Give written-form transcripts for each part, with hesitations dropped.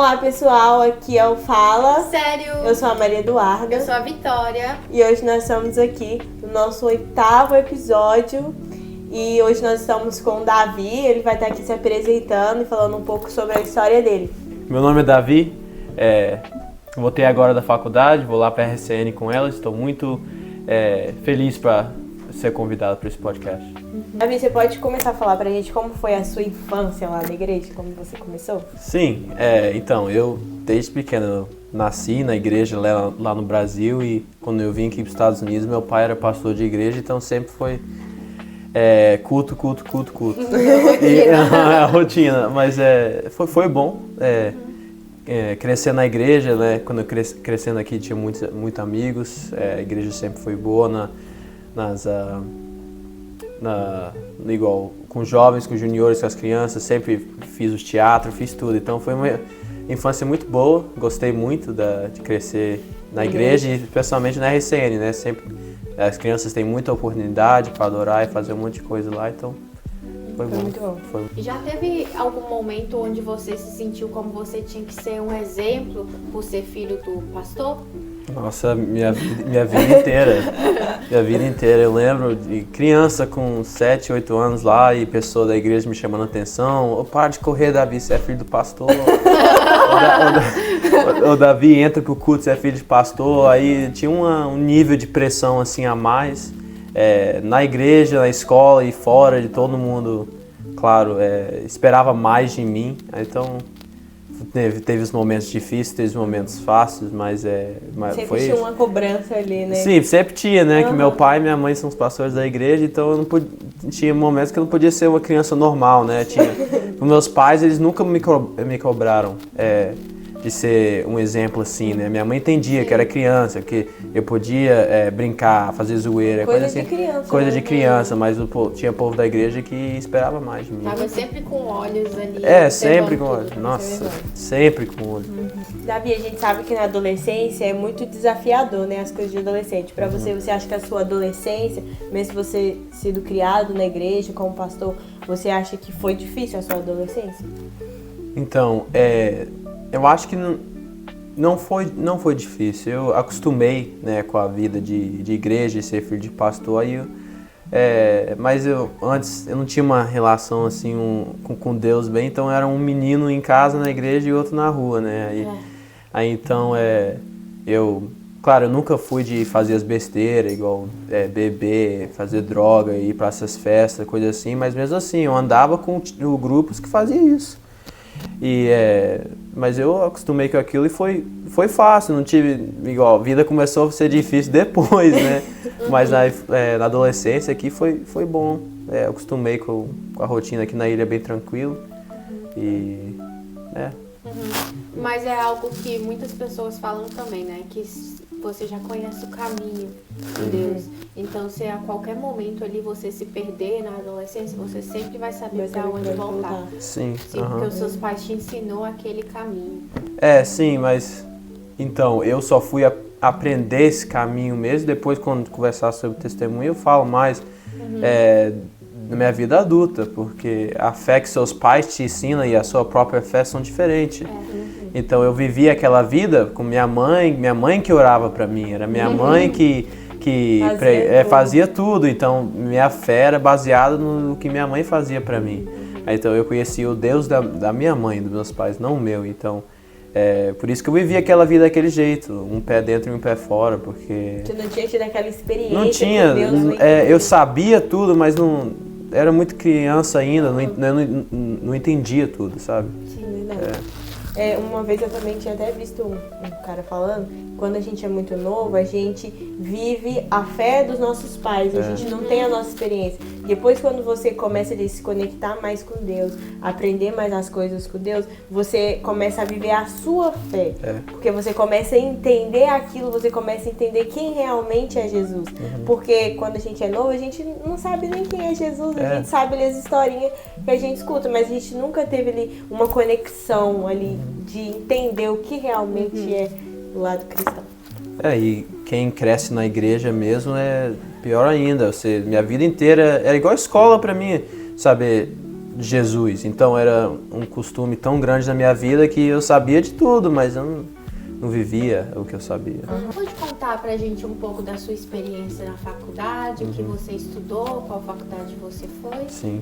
Olá pessoal, aqui é o Fala. Sério? Eu sou a Maria Eduarda. Eu sou a Vitória. E hoje nós estamos aqui no nosso 8º episódio. E hoje nós estamos com o Davi, ele vai estar aqui se apresentando e falando um pouco sobre a história dele. Meu nome é Davi, voltei agora da faculdade, vou lá para a RCN com ela, estou muito feliz para ser convidado para esse podcast. Davi, você pode começar a falar pra gente como foi a sua infância lá na igreja, como você começou? Sim, então, eu desde pequeno nasci na igreja lá no Brasil e quando eu vim aqui para os Estados Unidos, meu pai era pastor de igreja, então sempre foi culto. E, a rotina, mas foi bom crescer na igreja, né? Quando eu crescendo aqui tinha muitos amigos, a igreja sempre foi boa igual com os jovens, com os juniores, com as crianças, sempre fiz os teatros, fiz tudo, então foi uma infância muito boa, gostei muito de crescer na igreja e especialmente na RCN, né? Sempre as crianças têm muita oportunidade para adorar e fazer um monte de coisa lá, então foi bom. Muito bom. E já teve algum momento onde você se sentiu como você tinha que ser um exemplo por ser filho do pastor? Nossa, minha vida inteira. Minha vida inteira. Eu lembro de criança com 7, 8 anos lá e pessoa da igreja me chamando a atenção. Para de correr, Davi, você é filho do pastor. O Davi entra pro culto, você é filho de pastor. Aí tinha um nível de pressão assim a mais. Na igreja, na escola e fora de todo mundo, claro, esperava mais de mim. Então teve os momentos difíceis, teve os momentos fáceis, mas sempre tinha uma cobrança ali, né? Sim, sempre tinha, né? Que meu pai e minha mãe são os pastores da igreja, então eu não tinha momentos que eu não podia ser uma criança normal, né? Os meus pais, eles nunca me cobraram de ser um exemplo assim, né? Minha mãe entendia que era criança, que eu podia brincar, fazer zoeira, coisa assim. Coisa de criança, mas tinha povo da igreja que esperava mais de mim. Tava sempre com olhos ali. Sempre com olhos. Nossa, sempre com olhos. Davi, a gente sabe que na adolescência é muito desafiador, né? As coisas de adolescente. Pra você acha que a sua adolescência, mesmo você sendo criado na igreja como pastor, você acha que foi difícil a sua adolescência? Então, eu acho que não foi difícil. Eu acostumei, né, com a vida de igreja e ser filho de pastor. Mas antes eu não tinha uma relação assim com Deus bem, então era um menino em casa na igreja e outro na rua, né? Aí então claro, eu nunca fui de fazer as besteiras, igual beber, fazer droga, ir para essas festas, coisa assim, mas mesmo assim eu andava com grupos que faziam isso. Mas eu acostumei com aquilo e foi fácil, não tive, igual, a vida começou a ser difícil depois, né? Mas na adolescência aqui foi bom, eu acostumei com a rotina aqui na ilha, bem tranquilo Mas é algo que muitas pessoas falam também, né? Que você já conhece o caminho de Deus. Então, se a qualquer momento ali você se perder na adolescência, você sempre vai saber para onde voltar. Sim, porque os seus pais te ensinou aquele caminho. Sim, mas então, eu só fui aprender esse caminho mesmo. Depois, quando conversar sobre o testemunho, eu falo mais na minha vida adulta, porque a fé que seus pais te ensinam e a sua própria fé são diferentes. Então eu vivi aquela vida com minha mãe que orava para mim, era minha mãe que fazia tudo, então minha fé era baseada no que minha mãe fazia para mim. Então eu conhecia o Deus da minha mãe, dos meus pais, não o meu, então por isso que eu vivi aquela vida daquele jeito, um pé dentro e um pé fora, porque... Você não tinha tido aquela experiência? Não tinha, com Deus, eu sabia tudo, mas não era muito criança ainda, não entendia tudo, sabe? Sim, verdade. Uma vez eu também tinha até visto um cara falando, quando a gente é muito novo, a gente vive a fé dos nossos pais, a gente não tem a nossa experiência. Depois, quando você começa a se conectar mais com Deus, aprender mais as coisas com Deus, você começa a viver a sua fé. Porque você começa a entender aquilo, você começa a entender quem realmente é Jesus. Porque quando a gente é novo, a gente não sabe nem quem é Jesus, a gente sabe ali as historinhas que a gente escuta, mas a gente nunca teve ali uma conexão ali de entender o que realmente é o lado cristão. E quem cresce na igreja mesmo é pior ainda. Minha vida inteira era igual escola pra mim, sabe? de Jesus. Então era um costume tão grande na minha vida que eu sabia de tudo, mas eu não vivia o que eu sabia. Pode contar pra gente um pouco da sua experiência na faculdade, o que você estudou, qual faculdade você foi? Sim,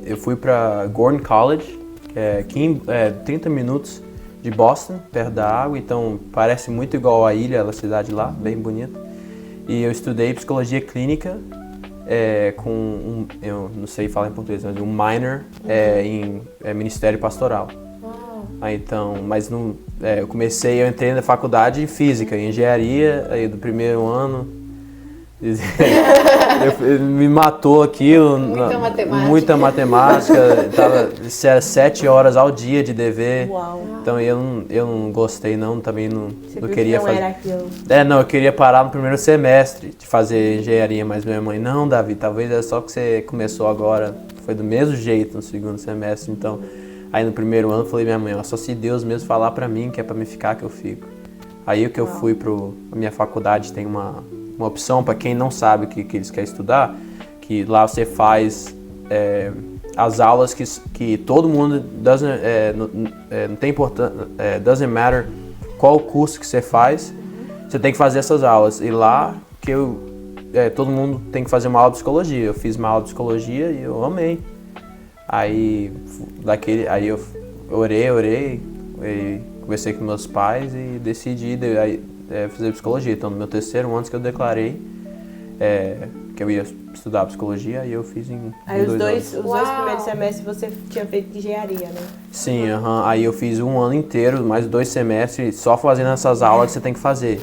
eu fui para Gordon College, que é 30 minutos de Boston, perto da água, então parece muito igual a ilha, a cidade lá, bem bonita. E eu estudei psicologia clínica com eu não sei falar em português, mas um minor em ministério pastoral. Aí, então, mas eu entrei na faculdade de física, engenharia, aí do primeiro ano me matou aquilo. Muita matemática. Era 7 horas ao dia de dever. Uau. Então eu não gostei também não queria não fazer. Era aquilo. Eu queria parar no primeiro semestre de fazer engenharia, mas minha mãe, não, Davi, talvez é só que você começou agora, foi do mesmo jeito no segundo semestre, então. Aí no primeiro ano eu falei, minha mãe, só se Deus mesmo falar pra mim que é pra me ficar que eu fico. Aí o que eu fui a minha faculdade tem uma opção para quem não sabe o que eles querem estudar, que lá você faz as aulas que todo mundo, não tem importância, doesn't matter qual o curso que você faz, você tem que fazer essas aulas. E lá que todo mundo tem que fazer uma aula de psicologia. Eu fiz uma aula de psicologia e eu amei. Aí eu orei, e conversei com meus pais e decidi fazer psicologia. Então, no meu terceiro ano que eu declarei que eu ia estudar psicologia, e eu fiz em Aí os 2 anos. dois primeiros semestres você tinha feito engenharia, né? Sim, aí eu fiz um ano inteiro, mais 2 semestres, só fazendo essas aulas que você tem que fazer.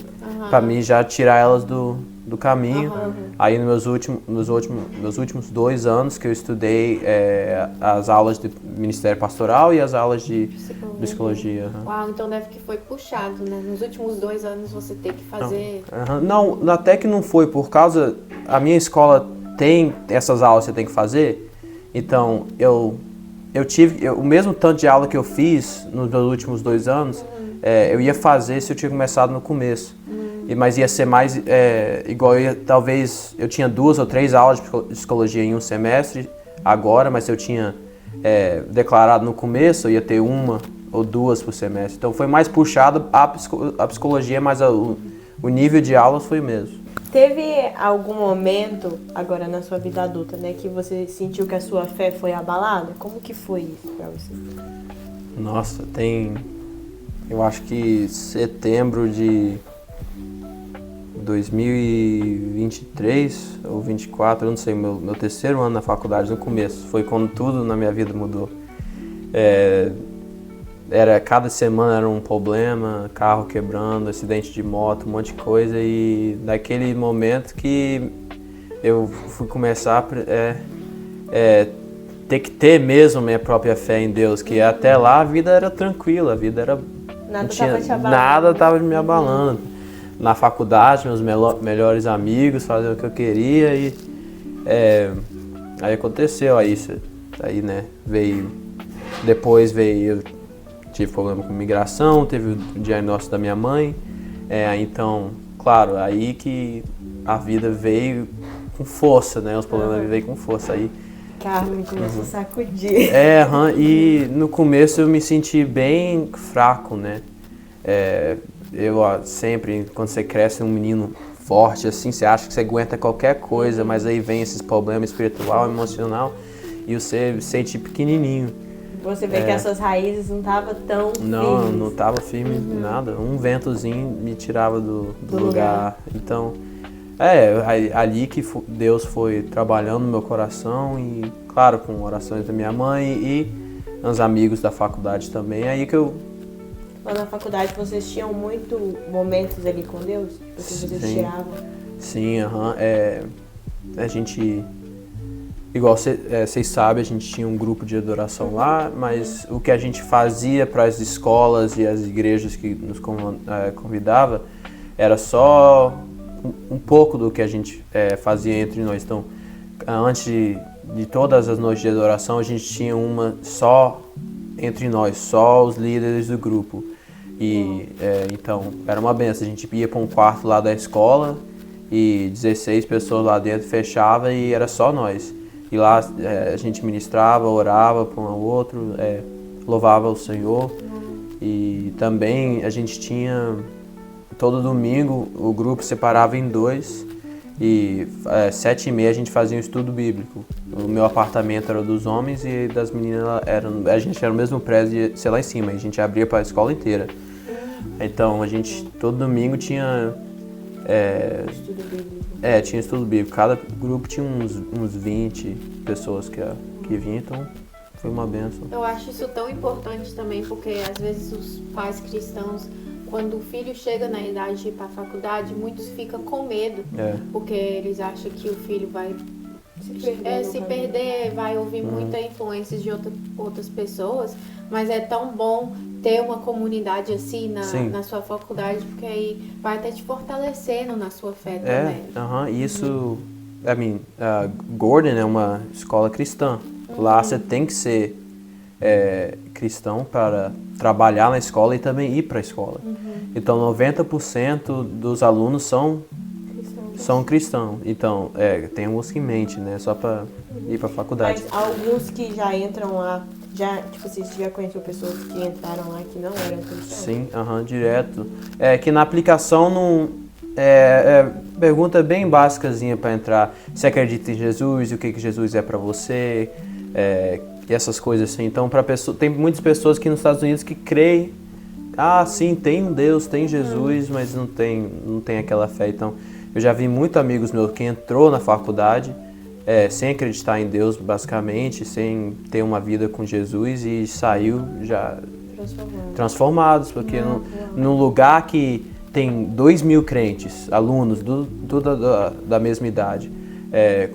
Pra mim já tirar elas do caminho. Aí nos meus últimos 2 anos que eu estudei as aulas de Ministério Pastoral e as aulas de psicologia. Uau, então deve que foi puxado, né? Nos últimos 2 anos você tem que fazer... Não, até que não foi, por causa... A minha escola tem essas aulas que você tem que fazer, então eu tive... o mesmo tanto de aula que eu fiz nos meus últimos 2 anos, eu ia fazer se eu tinha começado no começo. Mas ia ser mais igual, talvez eu tinha 2 ou 3 aulas de psicologia em um semestre agora, mas se eu tinha declarado no começo, eu ia ter 1 ou 2 por semestre. Então foi mais puxado a psicologia, mas o nível de aulas foi o mesmo. Teve algum momento, agora na sua vida adulta, né, que você sentiu que a sua fé foi abalada? Como que foi isso pra você? Nossa, eu acho que setembro de 2023 ou 24, eu não sei, meu terceiro ano na faculdade, no começo, foi quando tudo na minha vida mudou. Cada semana era um problema, carro quebrando, acidente de moto, um monte de coisa, e naquele momento que eu fui começar a ter que ter mesmo minha própria fé em Deus, que até lá a vida era tranquila, a vida era... Nada estava me abalando. Na faculdade, meus melhores amigos, fazer o que eu queria, e aí aconteceu, aí né, depois eu tive problema com migração, teve o diagnóstico da minha mãe, então, claro, aí que a vida veio com força, né, os problemas veio com força, aí... Carmen começou a sacudir. E no começo eu me senti bem fraco, né, eu sempre, quando você cresce um menino forte, assim, você acha que você aguenta qualquer coisa, mas aí vem esses problemas espiritual, emocional, e você se sente pequenininho. Você vê que as suas raízes não estavam tão firmes. Não estava firme nada, um ventozinho me tirava do lugar. Então, ali que Deus foi trabalhando no meu coração, e claro, com orações da minha mãe e uns amigos da faculdade também, aí que eu... Lá na faculdade vocês tinham muito momentos ali com Deus? Porque vocês tiravam? Sim, a gente, igual vocês sabem, a gente tinha um grupo de adoração lá, mas o que a gente fazia para as escolas e as igrejas que nos convidava era só um pouco do que a gente fazia entre nós. Então, antes de todas as noites de adoração, a gente tinha uma só entre nós, só os líderes do grupo. E então era uma benção, a gente ia para um quarto lá da escola e 16 pessoas lá dentro, fechava e era só nós. E lá a gente ministrava, orava para um ao outro, louvava o Senhor. E também a gente tinha, todo domingo, o grupo separava em 2 e 7h30 a gente fazia um estudo bíblico. O meu apartamento era dos homens e das meninas, a gente era no mesmo prédio, sei lá em cima, a gente abria para a escola inteira. Então a gente, todo domingo tinha... Estudo bíblico. Tinha estudo bíblico. Cada grupo tinha uns 20 pessoas que vinham, então foi uma bênção. Eu acho isso tão importante também, porque às vezes os pais cristãos, quando o filho chega na idade de ir para a faculdade, muitos ficam com medo, porque eles acham que o filho vai se perder, vai ouvir muita influência de outras pessoas, mas é tão bom ter uma comunidade assim na sua faculdade, porque aí vai até te fortalecendo na sua fé também. Isso, Gordon é uma escola cristã. Lá você tem que ser cristão para trabalhar na escola e também ir para a escola. Então 90% dos alunos são cristãos. Então, tem uns que mente, né? Só para ir para a faculdade. Mas alguns que já entram lá, você já conheceu pessoas que entraram lá que não eram cristãos? Sim, direto. Que na aplicação não... pergunta bem básicazinha para entrar. Você acredita em Jesus? O que Jesus é para você? E essas coisas assim. Então, tem muitas pessoas aqui nos Estados Unidos que creem. Sim, tem um Deus, tem Jesus, mas não tem aquela fé. Então, eu já vi muitos amigos meus que entrou na faculdade sem acreditar em Deus, basicamente, sem ter uma vida com Jesus e saiu já transformados, porque num lugar que tem 2.000 crentes, alunos da mesma idade,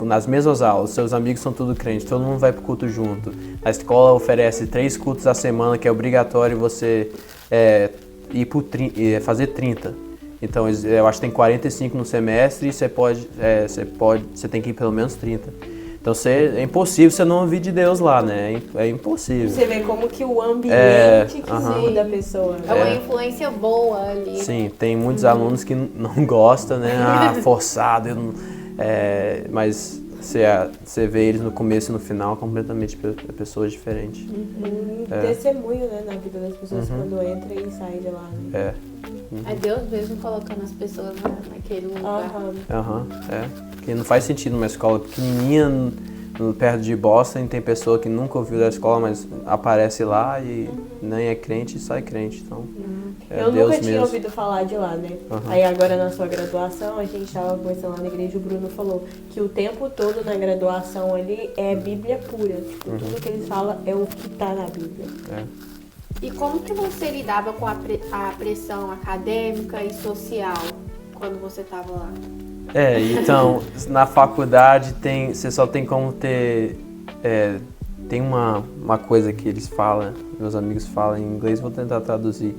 nas mesmas aulas, seus amigos são tudo crentes, todo mundo vai pro culto junto. A escola oferece 3 cultos a semana, que é obrigatório você fazer 30. Então, eu acho que tem 45 no semestre e você tem que ir pelo menos 30. Então, é impossível você não ouvir de Deus lá, né? É impossível. Você vê como que o ambiente que muda a pessoa. É uma influência boa ali. Sim, tem muitos alunos que não gostam, né? Forçado. Mas você vê eles no começo e no final completamente pessoas diferentes. Testemunho, né, na vida das pessoas quando entra e sai de lá. Né? É Deus mesmo colocando as pessoas naquele lugar. Porque não faz sentido numa escola pequenininha, perto de Boston, tem pessoa que nunca ouviu da escola, mas aparece lá e nem é crente e sai crente. Então, eu Deus nunca tinha mesmo. ouvido falar de lá, né? Aí agora na sua graduação, a gente estava conversando lá na igreja, o Bruno falou que o tempo todo na graduação ali é Bíblia pura. Tipo, tudo que eles falam é o que está na Bíblia. E como que você lidava com a pressão acadêmica e social quando você estava lá? Então, na faculdade você só tem como ter... tem uma coisa que eles falam, meus amigos falam em inglês, vou tentar traduzir.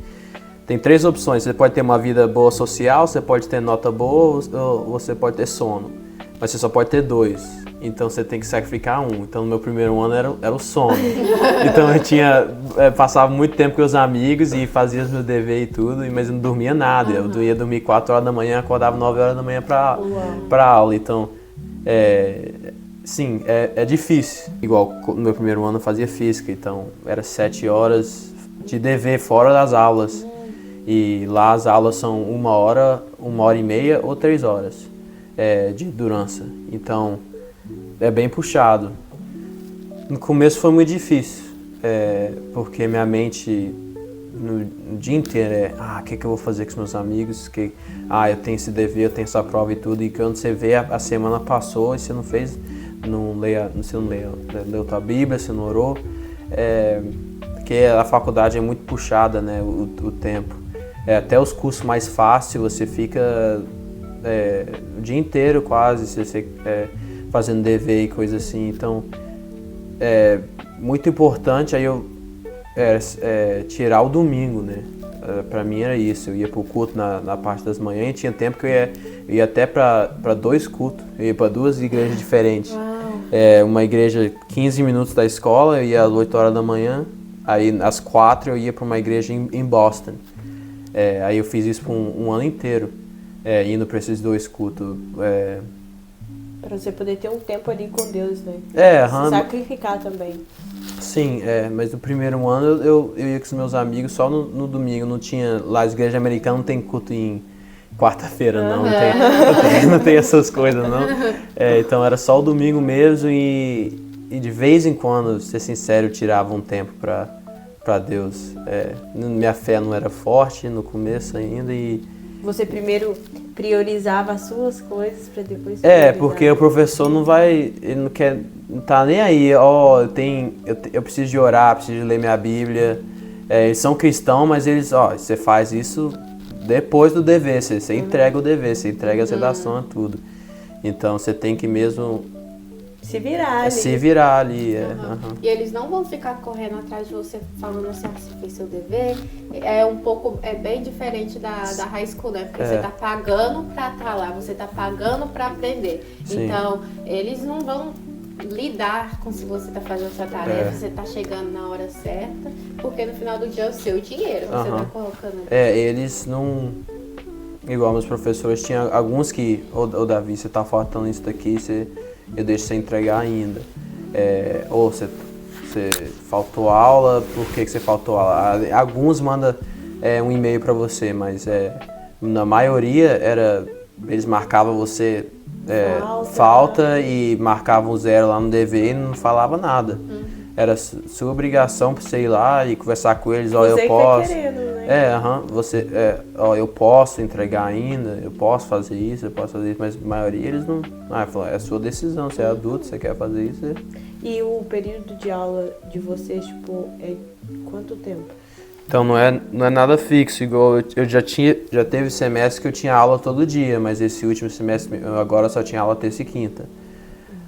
Tem 3 opções, você pode ter uma vida boa social, você pode ter nota boa ou você pode ter sono. Mas você só pode ter 2. Então você tem que sacrificar um. Então no meu primeiro ano era o sono. Então eu passava muito tempo com os amigos e fazia os meus deveres e tudo, mas eu não dormia nada. Eu ia dormir 4 horas da manhã, acordava 9 horas da manhã pra aula. Então, sim, é difícil. Igual no meu primeiro ano eu fazia física, então era 7 horas de dever fora das aulas. E lá as aulas são 1 hora, 1h30 ou 3 horas de durância. Então, é bem puxado. No começo foi muito difícil, porque minha mente no dia inteiro o que eu vou fazer com os meus amigos, eu tenho esse dever, eu tenho essa prova e tudo, e quando você vê a semana passou e você não fez, você não leu tua Bíblia, você não orou, porque a faculdade é muito puxada, né, o tempo. Até os cursos mais fáceis, você fica o dia inteiro quase, você fazendo dever e coisa assim. Então, é muito importante aí eu tirar o domingo, né? Pra mim era isso. Eu ia pro culto na parte das manhãs e tinha tempo que eu ia até pra 2 cultos. Eu ia pra 2 igrejas diferentes. Uma igreja 15 minutos da escola, eu ia às 8 horas da manhã. Aí às 4 eu ia pra uma igreja em Boston. Aí eu fiz isso por um ano inteiro, indo pra esses 2 cultos. Pra você poder ter um tempo ali com Deus, né? Se sacrificar também. Sim, mas no primeiro ano eu ia com os meus amigos só no domingo. Não tinha, lá a igreja americana não tem culto em quarta-feira, não tem essas coisas, não. Então era só o domingo mesmo e de vez em quando, ser sincero, eu tirava um tempo pra Deus. Minha fé não era forte no começo ainda e... Você primeiro priorizava as suas coisas pra depois priorizar. Porque o professor ele não tá nem aí, eu preciso de orar, preciso de ler minha Bíblia. Eles são cristãos, mas você faz isso depois do dever, você entrega o dever, você entrega as redações, tudo. Então você tem que mesmo se virar ali. E eles não vão ficar correndo atrás de você falando assim, você fez seu dever. É bem diferente da high school, né? Porque você tá pagando pra estar lá, você tá pagando pra aprender. Sim. Então, eles não vão lidar com se você tá fazendo sua tarefa, você tá chegando na hora certa, porque no final do dia é o seu dinheiro, você tá colocando. Eles não... Igual meus professores, tinha alguns que, Davi, você tá faltando isso daqui, eu deixo você entregar ainda. Ou você faltou aula, por que você faltou aula? Alguns mandam um e-mail para você, mas na maioria eles marcavam você falta e marcavam 0 lá no dever e não falava nada. Era sua obrigação para você ir lá e conversar com eles, eu posso. Eu posso entregar ainda, eu posso fazer isso, mas a maioria eles não. É sua decisão, você é adulto, você quer fazer isso. E o período de aula de vocês, é quanto tempo? Então não é nada fixo, igual eu já teve semestre que eu tinha aula todo dia, mas esse último semestre agora só tinha aula terça e quinta.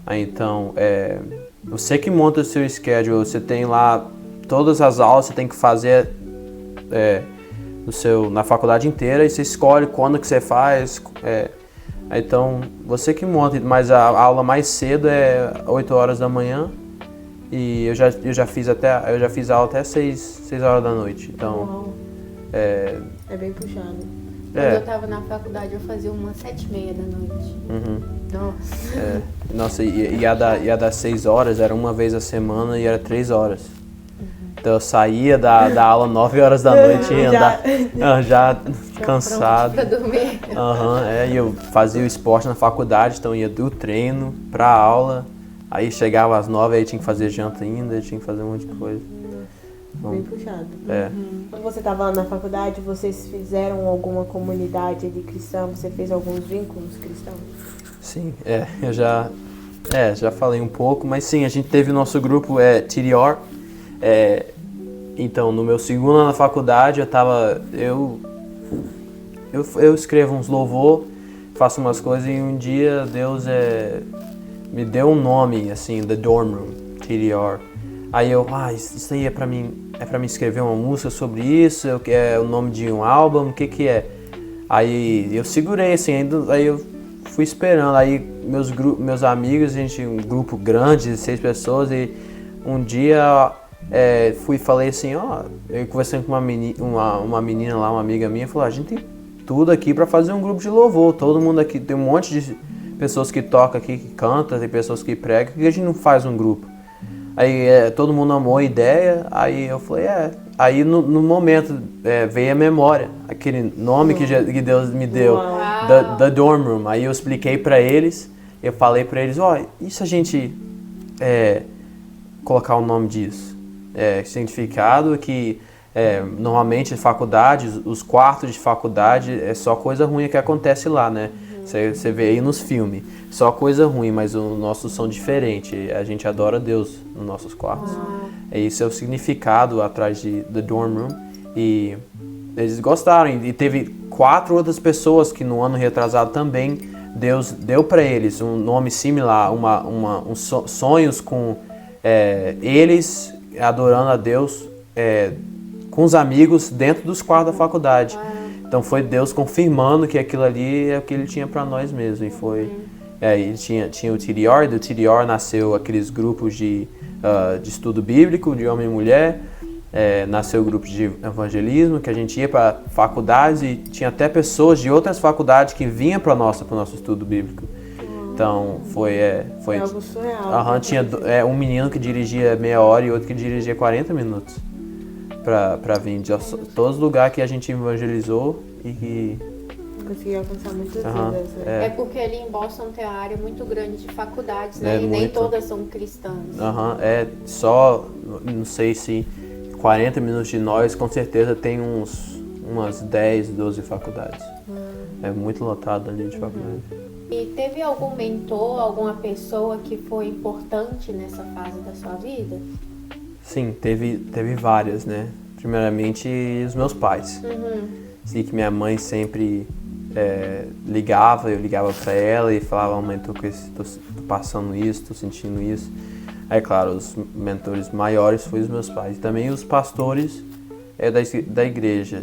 Aí então, você que monta o seu schedule, você tem lá todas as aulas, você tem que fazer na faculdade inteira e você escolhe quando que você faz. Então, você que monta, mas a aula mais cedo é 8 horas da manhã e eu já fiz aula até 6 horas da noite. Então, é bem puxado. Quando eu tava na faculdade, eu fazia umas 7h30 da noite. Nossa. Nossa, e a das 6 horas era uma vez a semana e era 3 horas. Então eu saía da aula 9 horas da noite e ia já cansado. Pra dormir. E eu fazia o esporte na faculdade, então ia do treino pra aula. Aí chegava às 9, aí tinha que fazer janta ainda, tinha que fazer um monte de coisa. Bem puxado. Quando você estava lá na faculdade, vocês fizeram alguma comunidade de cristã? Você fez alguns vínculos cristãos? Sim, eu já falei um pouco, mas sim, a gente teve o nosso grupo TDR. Então, no meu segundo ano na faculdade, eu escrevo uns louvor, faço umas coisas e um dia Deus me deu um nome, assim, The Dorm Room, TDR. Aí isso aí é pra mim escrever uma música sobre isso, é o nome de um álbum, o que é? Aí eu segurei, assim, aí eu fui esperando, aí meus amigos, um grupo grande, de 6 pessoas, e um dia falei assim, eu conversando com uma menina lá, uma amiga minha, falou, a gente tem tudo aqui pra fazer um grupo de louvor, todo mundo aqui, tem um monte de pessoas que tocam aqui, que cantam, tem pessoas que pregam, por que a gente não faz um grupo? Aí todo mundo amou a ideia, aí eu falei, aí no momento veio a memória, aquele nome que Deus me deu, The Dorm Room. Aí eu expliquei pra eles, eu falei pra eles, e se a gente colocar o nome disso? Significado que normalmente faculdades, os quartos de faculdade é só coisa ruim que acontece lá, né? Você vê aí nos filmes, só coisa ruim, mas os nossos são diferentes. A gente adora Deus nos nossos quartos. Esse é o significado atrás de The Dorm Room. E eles gostaram. E teve 4 outras pessoas que no ano retrasado também Deus deu para eles um nome similar, sonhos com eles adorando a Deus com os amigos dentro dos quartos da faculdade. Então foi Deus confirmando que aquilo ali é o que Ele tinha para nós mesmo. E foi, ele tinha o TDR, do TDR nasceu aqueles grupos de estudo bíblico, de homem e mulher, nasceu o grupo de evangelismo, que a gente ia para faculdades e tinha até pessoas de outras faculdades que vinham para o nosso estudo bíblico. Então, foi algo surreal. Aham, tinha um menino que dirigia meia hora e outro que dirigia 40 minutos pra vir de todos os lugares que a gente evangelizou e que... Conseguiu alcançar muitas Aham, vidas, né? É porque ali em Boston tem uma área muito grande de faculdades, né? É, E nem muito. todas são cristãs. Aham, só, não sei se 40 minutos de nós, com certeza tem umas 10, 12 faculdades. É muito lotado ali de faculdade. E teve algum mentor, alguma pessoa que foi importante nessa fase da sua vida? Sim, teve várias, né? Primeiramente, os meus pais. Sei que minha mãe sempre ligava, eu ligava pra ela e falava, mãe, tô passando isso, tô sentindo isso. Aí, claro, os mentores maiores foram os meus pais. E também os pastores da igreja.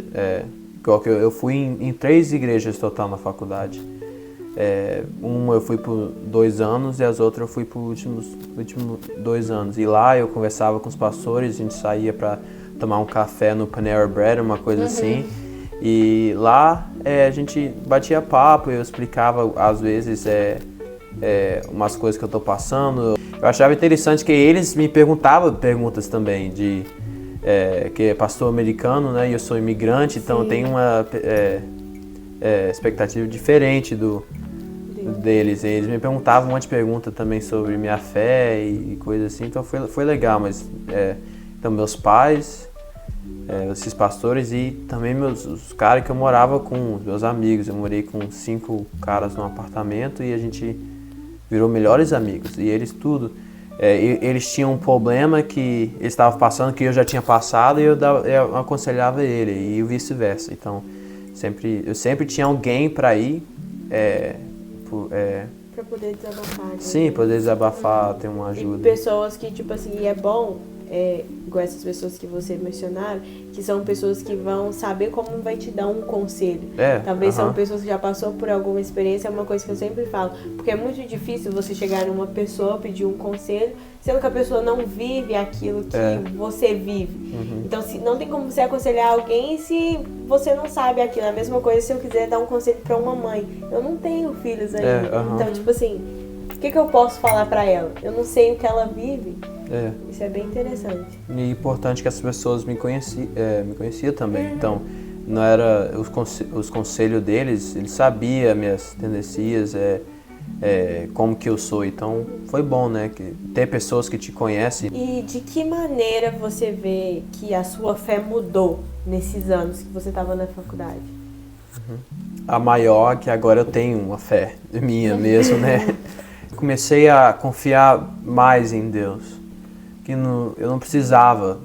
Igual que eu fui em 3 igrejas total na faculdade. Uma eu fui por 2 anos e as outras eu fui por últimos 2 anos. E lá eu conversava com os pastores, a gente saía pra tomar um café no Panera Bread, uma coisa assim. E lá a gente batia papo, eu explicava às vezes umas coisas que eu tô passando. Eu achava interessante que eles me perguntavam perguntas também, que é pastor americano, né? E eu sou imigrante, então tem uma expectativa diferente deles. Eles me perguntavam um monte de perguntas também sobre minha fé e coisas assim, então foi legal. Mas então meus pais, esses pastores e também os caras que eu morava com, os meus amigos. Eu morei com 5 caras num apartamento e a gente virou melhores amigos. E eles eles tinham um problema que eles estavam passando, que eu já tinha passado, e eu aconselhava ele, e vice-versa. Então, eu sempre tinha alguém para ir. Pra poder desabafar. Né? Sim, poder desabafar, ter uma ajuda. E pessoas que, tipo assim, é bom, igual essas pessoas que você mencionaram, que são pessoas que vão saber como vai te dar um conselho. Talvez são pessoas que já passou por alguma experiência, é uma coisa que eu sempre falo. Porque é muito difícil você chegar numa pessoa, pedir um conselho, sendo que a pessoa não vive aquilo que você vive. Então, não tem como você aconselhar alguém se você não sabe aquilo. É a mesma coisa se eu quiser dar um conselho pra uma mãe. Eu não tenho filhos ainda. Então, tipo assim, o que eu posso falar pra ela? Eu não sei o que ela vive. Isso é bem interessante. E é importante que as pessoas me conheciam também. Então, não era os conselhos deles, eles sabiam minhas tendências, como que eu sou. Então, foi bom, né? Ter pessoas que te conhecem. E de que maneira você vê que a sua fé mudou nesses anos que você estava na faculdade? A maior, que agora eu tenho uma fé minha mesmo, né? Comecei a confiar mais em Deus. Eu não precisava,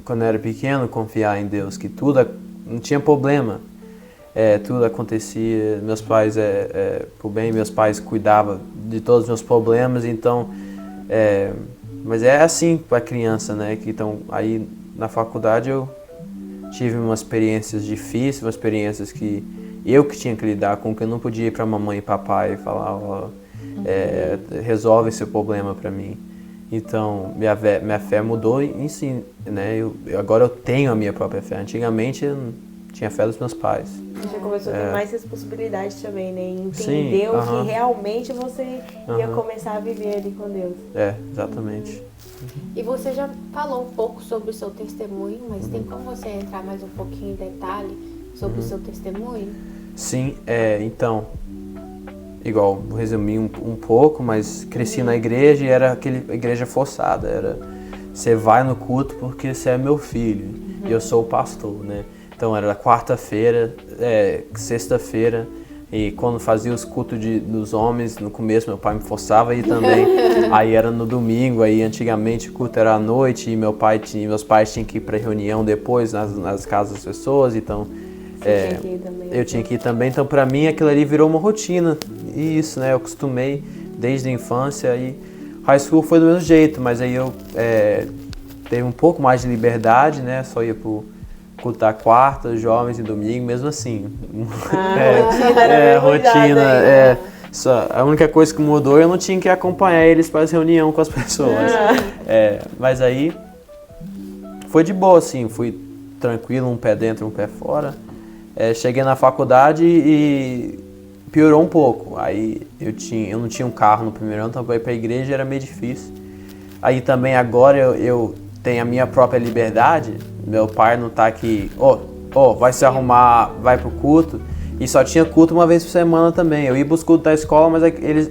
quando eu era pequeno, confiar em Deus, que tudo não tinha problema, tudo acontecia. Meus pais, por bem, meus pais cuidavam de todos os meus problemas, então, mas é assim para a criança, né? Então, aí na faculdade eu tive umas experiências difíceis, umas experiências que tinha que lidar com, que eu não podia ir para mamãe e papai e falar, resolve esse problema para mim. Então, minha fé mudou em si, né? Agora eu tenho a minha própria fé. Antigamente eu não tinha fé dos meus pais. Você começou a ter mais responsabilidade também, né? Entender Sim, o que realmente você ia começar a viver ali com Deus. Exatamente. E você já falou um pouco sobre o seu testemunho, mas tem como você entrar mais um pouquinho em detalhe sobre o seu testemunho? Sim, então, igual, vou resumir um pouco, mas cresci na igreja e era aquela igreja forçada. Você vai no culto porque você é meu filho e eu sou o pastor, né? Então era quarta-feira, sexta-feira, e quando fazia os cultos dos homens, no começo meu pai me forçava aí também. Aí era no domingo, aí antigamente o culto era à noite e meus pais tinham que ir para reunião depois nas casas das pessoas, então eu tinha que ir também. Então para mim aquilo ali virou uma rotina, e isso, né? Eu acostumei desde a infância, e high school foi do mesmo jeito, mas aí eu teve um pouco mais de liberdade, né? Só ia pro culto da quarta, jovens e domingo, mesmo assim. Rotina. Só, a única coisa que mudou, eu não tinha que acompanhar eles para as reuniões com as pessoas. Mas aí foi de boa, assim, fui tranquilo, um pé dentro, um pé fora. Cheguei na faculdade e piorou um pouco. Aí eu não tinha um carro no primeiro ano, então para ir para a igreja era meio difícil. Aí também agora eu tenho a minha própria liberdade. Meu pai não tá aqui, vai se arrumar, vai pro culto. E só tinha culto uma vez por semana também. Eu ia pros cultos da escola, mas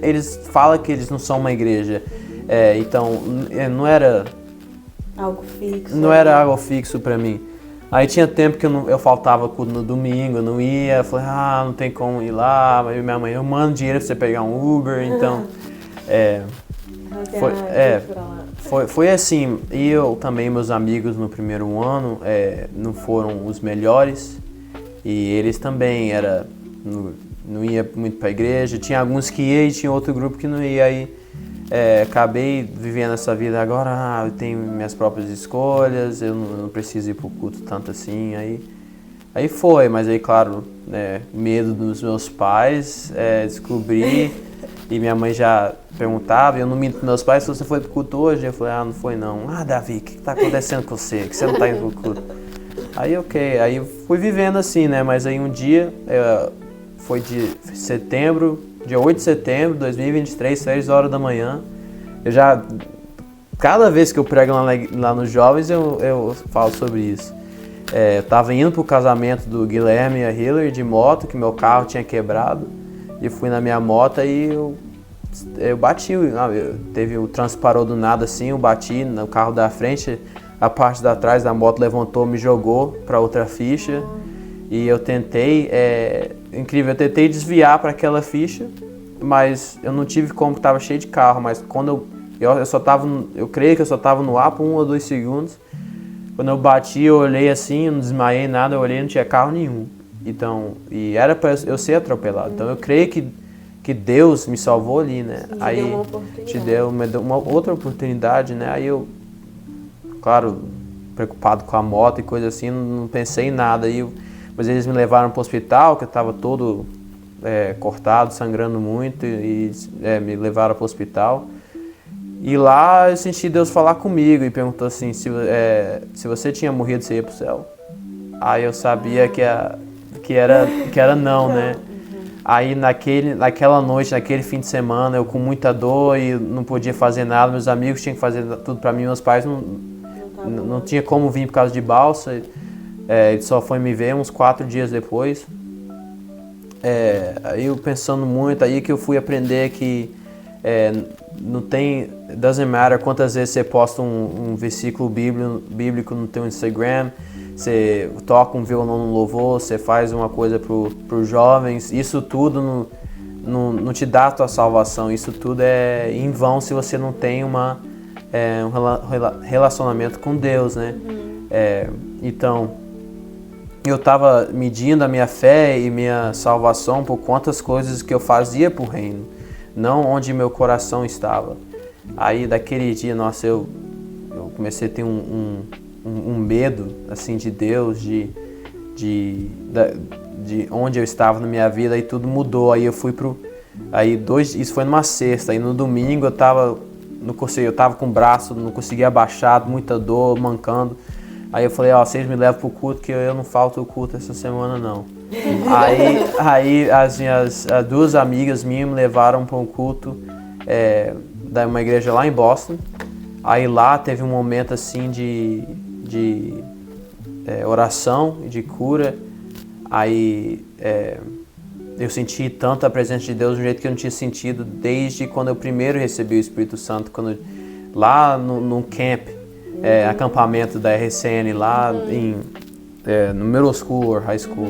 eles falam que eles não são uma igreja. Então não era Algo fixo. Não era algo fixo pra mim. Aí tinha tempo que eu faltava culto no domingo, eu não ia. Eu falei, não tem como ir lá. Aí minha mãe, eu mando dinheiro pra você pegar um Uber. Então, foi assim. E eu também, meus amigos no primeiro ano não foram os melhores. E eles também não ia muito pra igreja. Tinha alguns que ia e tinha outro grupo que não ia. Aí acabei vivendo essa vida agora, eu tenho minhas próprias escolhas, eu não preciso ir pro culto tanto assim. Aí foi, mas aí claro, medo dos meus pais, descobri. E minha mãe já perguntava, eu não minto pros meus pais, se você foi pro culto hoje? Eu falei, não foi não. Davi, o que tá acontecendo com você? Que você não tá indo pro culto? Aí aí fui vivendo assim, né? Mas aí um dia, foi de setembro, dia 8 de setembro de 2023, 6 horas da manhã. Cada vez que eu prego lá nos jovens, eu falo sobre isso. Eu tava indo pro casamento do Guilherme e a Hillary de moto, que meu carro tinha quebrado. E fui na minha moto e eu bati, o trânsito parou do nada assim, eu bati no carro da frente, a parte da trás da moto levantou, me jogou para outra ficha e eu tentei, incrível, eu tentei desviar para aquela ficha, mas eu não tive como, estava cheio de carro, mas quando eu creio que eu só estava no ar por 1 ou 2 segundos, quando eu bati, eu olhei assim, eu não desmaiei nada, eu olhei e não tinha carro nenhum. Então, e era para eu ser atropelado. Então eu creio que Deus me salvou ali, né? Aí te deu uma outra oportunidade, né? Aí eu, claro, preocupado com a moto e coisa assim, não pensei em nada. Mas eles me levaram para o hospital, que eu estava todo cortado, sangrando muito, e me levaram para o hospital. E lá eu senti Deus falar comigo e perguntou assim, se você tinha morrido, você ia para o céu? Aí eu sabia que era não, né? Aí naquela noite, naquele fim de semana, eu com muita dor e não podia fazer nada, meus amigos tinham que fazer tudo pra mim, meus pais não tinha como vir por causa de balsa, ele só foi me ver uns 4 dias depois. Aí eu pensando muito, aí que eu fui aprender que não tem, doesn't matter quantas vezes você posta um versículo bíblico no teu Instagram, você toca um violão no louvor, você faz uma coisa pros jovens, isso tudo não te dá a tua salvação, isso tudo é em vão se você não tem um relacionamento com Deus, né? Então, eu estava medindo a minha fé e minha salvação por quantas coisas que eu fazia pro reino, não onde meu coração estava. Aí daquele dia, nossa, eu comecei a ter um medo assim de Deus, de onde eu estava na minha vida, e tudo mudou. Aí eu fui isso foi numa sexta, aí no domingo eu tava com o braço, não conseguia abaixar, muita dor, mancando. Aí eu falei, vocês me levam pro culto, que eu não falto o culto essa semana não. aí as minhas 2 amigas minhas me levaram para um culto da uma igreja lá em Boston. Aí lá teve um momento assim de oração e de cura. Aí eu senti tanto a presença de Deus de um jeito que eu não tinha sentido desde quando eu primeiro recebi o Espírito Santo, lá no camp, acampamento da RCN lá no middle school or high school.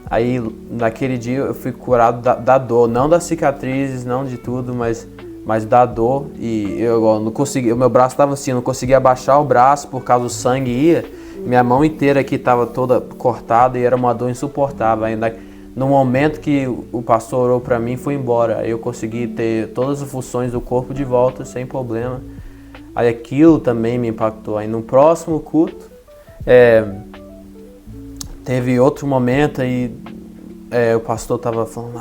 Aí naquele dia eu fui curado da dor, não das cicatrizes, não de tudo, mas da dor, e eu não consegui, o meu braço estava assim, eu não conseguia abaixar o braço por causa do sangue ia, minha mão inteira aqui estava toda cortada e era uma dor insuportável. Ainda no momento que o pastor orou para mim, foi embora, aí eu consegui ter todas as funções do corpo de volta sem problema. Aí aquilo também me impactou. Aí no próximo culto, teve outro momento aí, o pastor estava falando,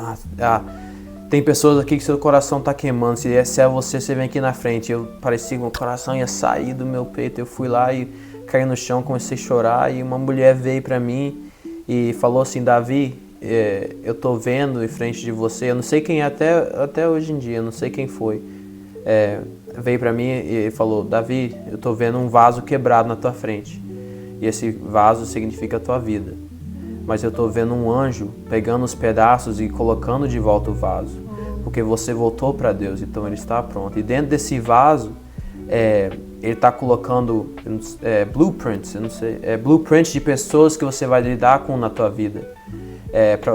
tem pessoas aqui que seu coração está queimando, se é você vem aqui na frente. Eu parecia que meu coração ia sair do meu peito, eu fui lá e caí no chão, comecei a chorar, e uma mulher veio para mim e falou assim, Davi, eu tô vendo em frente de você, eu não sei quem é até hoje em dia, eu não sei quem foi. Veio pra mim e falou, Davi, eu tô vendo um vaso quebrado na tua frente. E esse vaso significa a tua vida. Mas eu tô vendo um anjo pegando os pedaços e colocando de volta o vaso. Porque você voltou para Deus, então ele está pronto. E dentro desse vaso, ele está colocando blueprints, eu não sei, blueprints de pessoas que você vai lidar com na tua vida.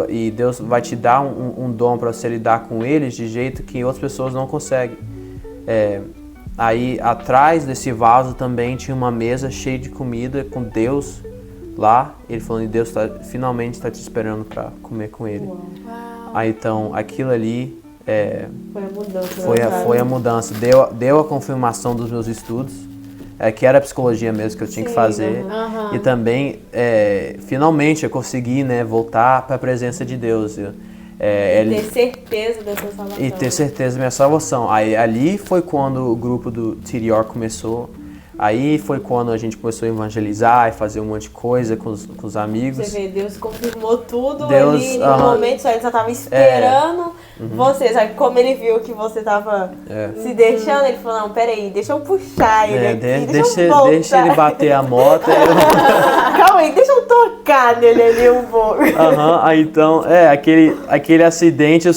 E Deus vai te dar um dom para você lidar com eles de jeito que outras pessoas não conseguem. Aí atrás desse vaso também tinha uma mesa cheia de comida com Deus lá. Ele falando que Deus finalmente está te esperando para comer com ele. Uau. Aí então aquilo ali Foi a mudança. foi a mudança. Deu a confirmação dos meus estudos, que era psicologia mesmo que eu tinha que fazer. Uhum. E também, finalmente, eu consegui, né, voltar para a presença de Deus. Ter certeza da sua salvação. E ter certeza da minha salvação. Aí, ali foi quando o grupo do TDR começou. Aí foi quando a gente começou a evangelizar e fazer um monte de coisa com os amigos. Você vê, Deus confirmou tudo Deus, ali no momento, só ele só tava esperando você, sabe? Como ele viu que você tava se deixando, ele falou, não, peraí, deixa eu puxar ele aqui, deixa eu voltar. Deixa ele bater a moto. Calma aí, deixa eu tocar nele ali um pouco. Aí então, aquele acidente,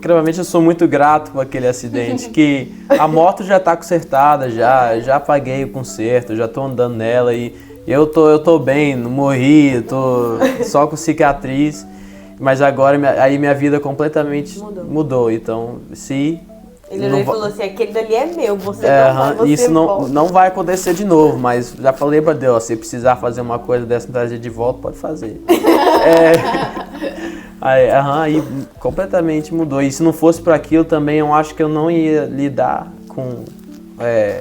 claramente eu sou muito grato por aquele acidente, que a moto já tá consertada, já paguei o conserto, já tô andando nela e eu tô bem, não morri, eu tô só com cicatriz, mas agora minha vida completamente mudou. Então, se... Ele falou assim, aquele dali é meu, você não vai, você isso volta. não vai acontecer de novo, mas já falei pra Deus, se precisar fazer uma coisa dessa, trazer de volta, pode fazer. Aí completamente mudou. E se não fosse por aquilo também, eu acho que eu não ia lidar com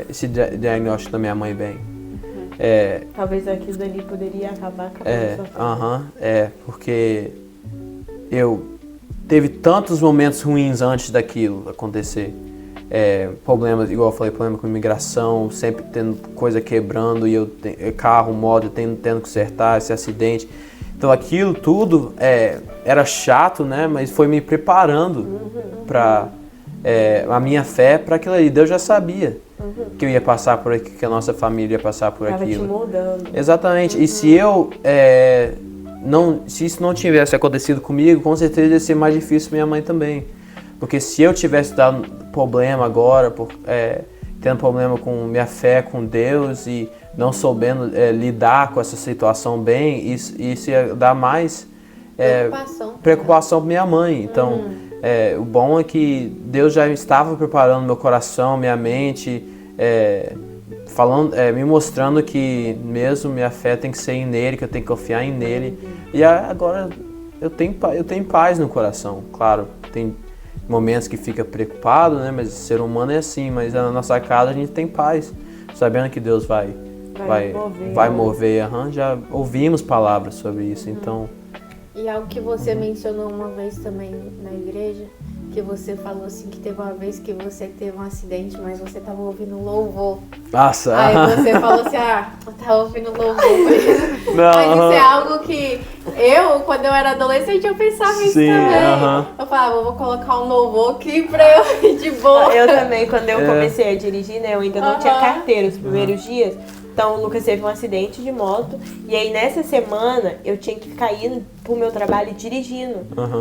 esse diagnóstico da minha mãe bem. Talvez aquilo dali poderia acabar com a sua vida. Porque teve tantos momentos ruins antes daquilo acontecer. Problemas, igual eu falei, problema com imigração, sempre tendo coisa quebrando e carro, moto, tendo que consertar esse acidente. Então aquilo tudo era chato, né? Mas foi me preparando para a minha fé para aquilo ali. Deus já sabia que eu ia passar por aquilo, que a nossa família ia passar por Tava aquilo. te moldando. Exatamente. E se se isso não tivesse acontecido comigo, com certeza ia ser mais difícil minha mãe também. Porque se eu tivesse dado problema agora, tendo problema com minha fé com Deus e não soubendo lidar com essa situação bem, isso ia dar mais preocupação para minha mãe. Então, o bom é que Deus já estava preparando meu coração, minha mente, me mostrando que mesmo minha fé tem que ser nele, que eu tenho que confiar nele. E agora eu tenho paz no coração. Claro, tem momentos que fica preocupado, né? Mas ser humano é assim. Mas na nossa casa a gente tem paz, sabendo que Deus vai mover. Já ouvimos palavras sobre isso, então... E algo que você mencionou uma vez também na igreja, que você falou assim, que teve uma vez que você teve um acidente, mas você tava ouvindo louvor. Nossa! Aí você falou assim, eu tava ouvindo louvor. Mas isso é algo que quando eu era adolescente, eu pensava isso também. Eu falava, eu vou colocar um louvor aqui pra eu ir de boa. Eu também, quando eu comecei a dirigir, né, eu ainda não tinha carteira os primeiros dias. Então o Lucas teve um acidente de moto e aí nessa semana eu tinha que ficar indo pro meu trabalho dirigindo.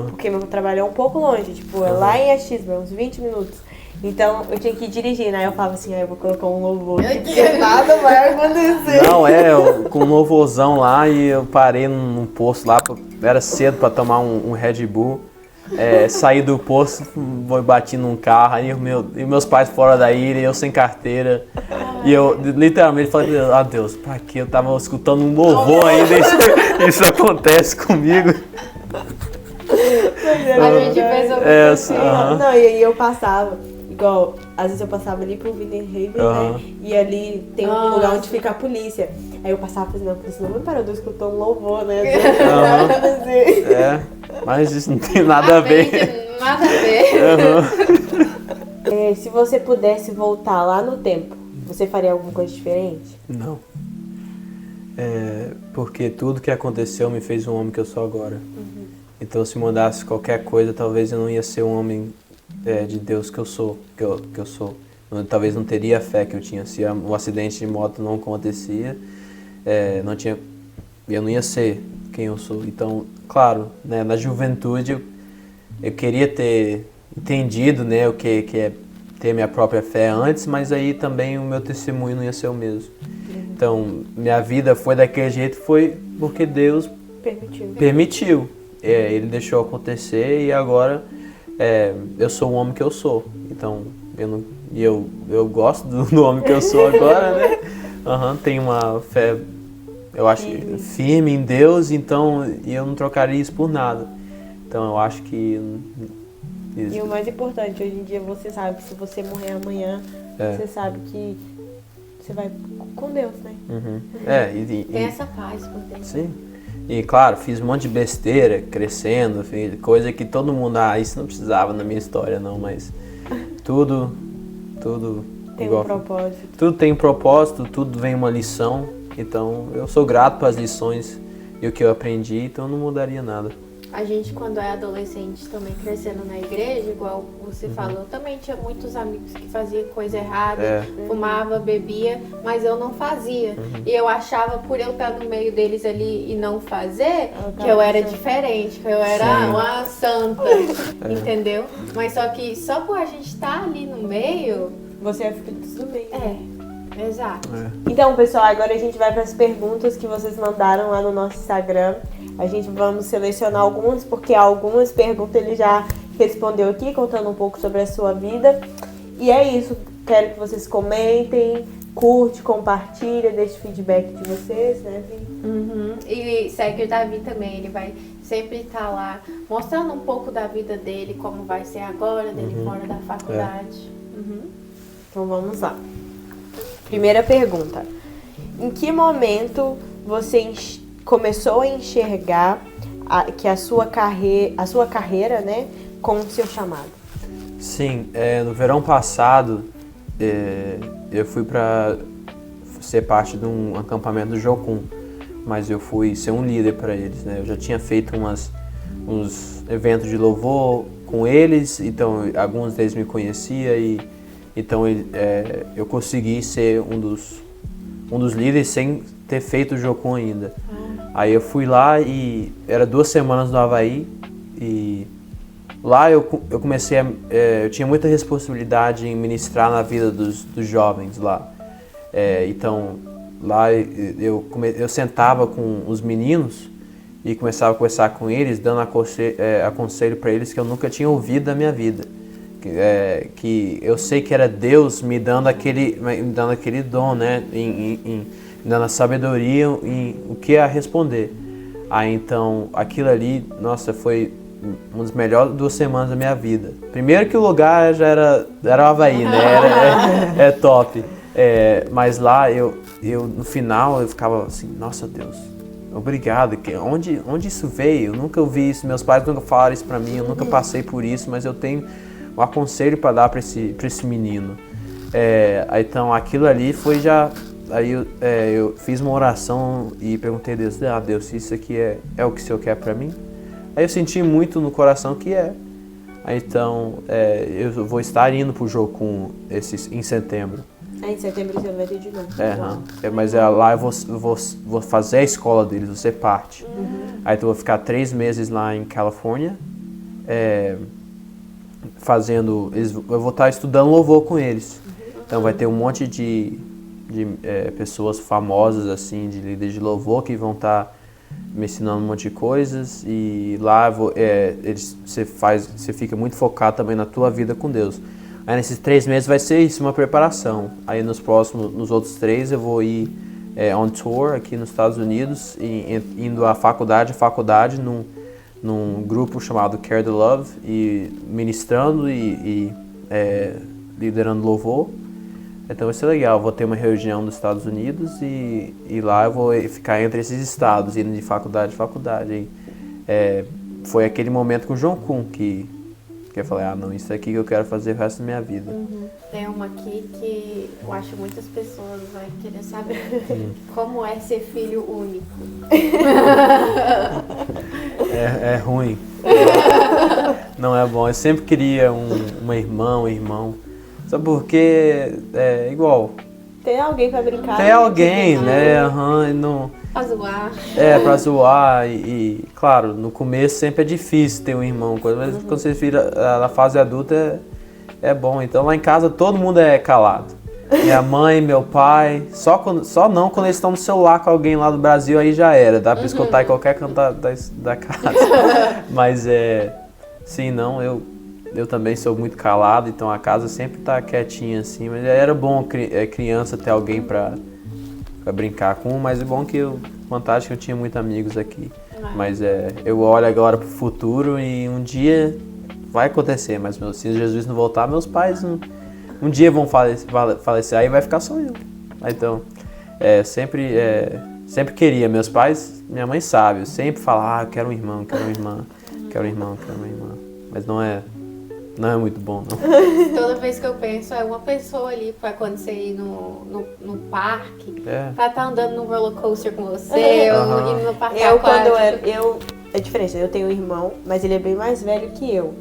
Porque meu trabalho é um pouco longe, tipo, é lá em Axisburg, uns 20 minutos. Então eu tinha que ir dirigindo, aí eu falava assim, eu vou colocar um louvor porque nada vai acontecer. Não, com um louvorzão lá e eu parei num posto lá, era cedo pra tomar um Red Bull. Saí do posto, bati num carro, aí meus pais fora da ilha, eu sem carteira. E eu literalmente falei, Deus, pra que eu tava escutando um louvor ainda, isso acontece comigo. A gente pensou assim. Não, e aí eu passava, igual, às vezes eu passava ali pro Vineyhaven, né? E ali tem um lugar onde fica a polícia. Aí eu passava e falei, não, a polícia não me parou, eu escutou um louvor, né? Mas isso não tem nada a ver. Nada a ver. Se você pudesse voltar lá no tempo, você faria alguma coisa diferente? Não. Porque tudo que aconteceu me fez um homem que eu sou agora. Então, se mudasse qualquer coisa, talvez eu não ia ser um homem de Deus que eu sou. Talvez não teria a fé que eu tinha. Se um acidente de moto não acontecia, eu não ia ser quem eu sou. Então, claro, né, na juventude eu queria ter entendido, né, o que é ter minha própria fé antes, mas aí também o meu testemunho não ia ser o mesmo. Então, minha vida foi daquele jeito, foi porque Deus permitiu. Ele deixou acontecer e agora eu sou o homem que eu sou. Então, eu gosto do homem que eu sou agora, né? Tenho uma fé, eu acho, firme em Deus, então eu não trocaria isso por nada. Então, eu acho que... E o mais importante, hoje em dia, você sabe que se você morrer amanhã, você sabe que você vai com Deus, né? Tem essa paz por dentro. Sim. E, claro, fiz um monte de besteira, crescendo, coisa que todo mundo... isso não precisava na minha história, não, mas tudo tem igual, um propósito. Tudo tem um propósito, tudo vem uma lição. Então, eu sou grato pelas lições e o que eu aprendi, então eu não mudaria nada. A gente, quando é adolescente, também crescendo na igreja, igual você falou, também tinha muitos amigos que faziam coisa errada, fumava, bebia, mas eu não fazia. E eu achava, por eu estar no meio deles ali e não fazer, que eu era diferente, que eu era uma santa, entendeu? Mas só por a gente estar ali no meio... Você é filho do meio. Exato. Então, pessoal, agora a gente vai para as perguntas que vocês mandaram lá no nosso Instagram. A gente vamos selecionar algumas, porque algumas perguntas ele já respondeu aqui, contando um pouco sobre a sua vida. E é isso. Quero que vocês comentem, curte, compartilha, deixe feedback de vocês, né, Vi? E segue o Davi também, ele vai sempre estar lá mostrando um pouco da vida dele, como vai ser agora, dele fora da faculdade. Então vamos lá. Primeira pergunta. Em que momento você começou a enxergar que a sua carreira, né, com o seu chamado? Sim, no verão passado eu fui para ser parte de um acampamento do Jocum, mas eu fui ser um líder para eles, né? Eu já tinha feito uns eventos de louvor com eles, então alguns deles me conheciam e então eu consegui ser um dos líderes sem ter feito o Jocum ainda. Aí eu fui lá e era 2 semanas no Havaí e lá eu comecei eu tinha muita responsabilidade em ministrar na vida dos jovens lá. Então lá eu sentava com os meninos e começava a conversar com eles, dando aconselho para eles que eu nunca tinha ouvido da minha vida. Que eu sei que era Deus me dando aquele dom, né, me dando a sabedoria em o que a responder. Aí então, aquilo ali, nossa, foi uma das melhores 2 semanas da minha vida. Primeiro que o lugar já era o Havaí, né, é top. Mas lá, eu no final, eu ficava assim, nossa Deus, obrigado, onde isso veio? Eu nunca ouvi isso, meus pais nunca falaram isso pra mim, eu nunca passei por isso, mas eu tenho um aconselho para dar para esse menino. Então aquilo ali foi já... Aí eu fiz uma oração e perguntei a Deus, Deus, se isso aqui é o que o Senhor quer para mim? Aí eu senti muito no coração que é. Aí, então eu vou estar indo pro Jocum em setembro. Em setembro você vai ter de novo. Mas lá eu vou fazer a escola deles, vou ser parte. Aí então eu vou ficar 3 meses lá em Califórnia. Eu vou estar estudando louvor com eles. Então vai ter um monte de pessoas famosas, assim, de líderes de louvor que vão estar me ensinando um monte de coisas. E lá você fica muito focado também na tua vida com Deus. Aí nesses 3 meses vai ser isso, uma preparação. Aí nos outros 3 eu vou ir on tour aqui nos Estados Unidos, indo à faculdade num grupo chamado Care the Love, e ministrando e liderando louvor. Então vai ser legal, vou ter uma região dos Estados Unidos e lá eu vou ficar entre esses estados, indo de faculdade em faculdade. Foi aquele momento com o Jocum que Porque eu falei, não, isso aqui que eu quero fazer o resto da minha vida. Tem uma aqui que eu acho que muitas pessoas vão querer saber como é ser filho único. É ruim. Não é bom. Eu sempre queria uma irmã, um irmão. Só porque é igual. Tem alguém pra brincar. Tem alguém, né? E não... Pra zoar. Pra zoar e, claro, no começo sempre é difícil ter um irmão, mas quando você vira na fase adulta é bom. Então lá em casa todo mundo é calado. Minha mãe, meu pai, só não quando eles estão no celular com alguém lá do Brasil, aí já era, dá pra escutar em qualquer canto da casa. Mas sim, não, eu também sou muito calado, então a casa sempre tá quietinha assim, mas era bom criança ter alguém pra brincar com, mas é bom que vantagem que eu tinha muitos amigos aqui. Mas eu olho agora pro futuro e um dia vai acontecer, mas se Jesus não voltar, meus pais um dia vão falecer, aí vai ficar só eu. Então, sempre queria, meus pais, minha mãe sabe, eu sempre falo, eu quero um irmão, quero uma irmã, quero um irmão, quero uma irmã, mas não é muito bom, não. Toda vez que eu penso, é uma pessoa ali pra quando você ir no parque, pra estar andando no roller coaster com você, ou ir no parque aquático. É diferente, eu tenho um irmão, mas ele é bem mais velho que eu.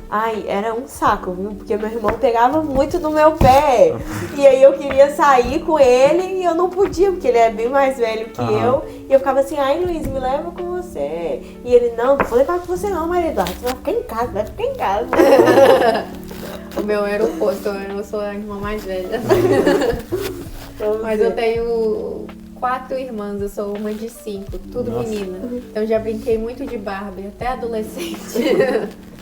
Ai, era um saco, viu? Porque meu irmão pegava muito no meu pé. E aí eu queria sair com ele e eu não podia, porque ele é bem mais velho que eu. E eu ficava assim, ai Luiz, me leva com você. E ele, não vou levar com você não, Maria Eduarda. Você vai ficar em casa. O meu era o oposto, eu sou a irmã mais velha. Mas eu tenho 4 irmãs, eu sou uma de 5, tudo menina. Então já brinquei muito de Barbie, até adolescente.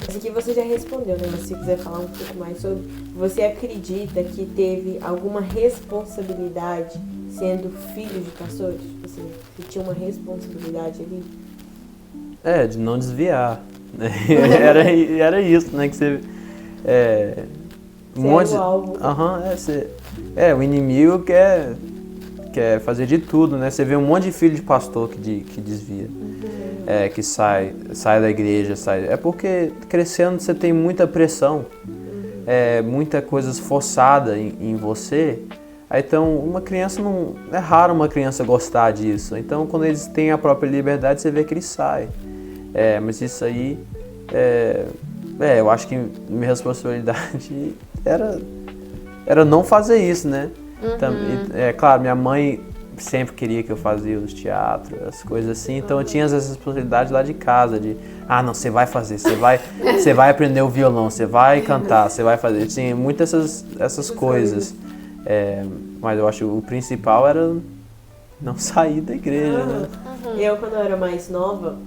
Isso aqui você já respondeu, né? Mas se quiser falar um pouco mais sobre, você acredita que teve alguma responsabilidade sendo filho de pastores? Assim, que tinha uma responsabilidade ali? De não desviar. Né? Era isso, né? Que você... Você era o alvo. O inimigo quer fazer de tudo, né? Você vê um monte de filho de pastor que desvia. Que sai da igreja, É porque crescendo você tem muita pressão, muita coisa forçada em você. Então uma criança não... É raro uma criança gostar disso. Então quando eles têm a própria liberdade, você vê que eles saem. Mas isso aí... eu acho que minha responsabilidade era não fazer isso, né? Claro, minha mãe sempre queria que eu fazia os teatros, as coisas assim, então eu tinha as responsabilidades lá de casa, não, você vai fazer, você vai aprender o violão, você vai cantar, você vai fazer, tinha muitas essas coisas, mas eu acho que o principal era não sair da igreja, né? Eu, quando eu era mais nova,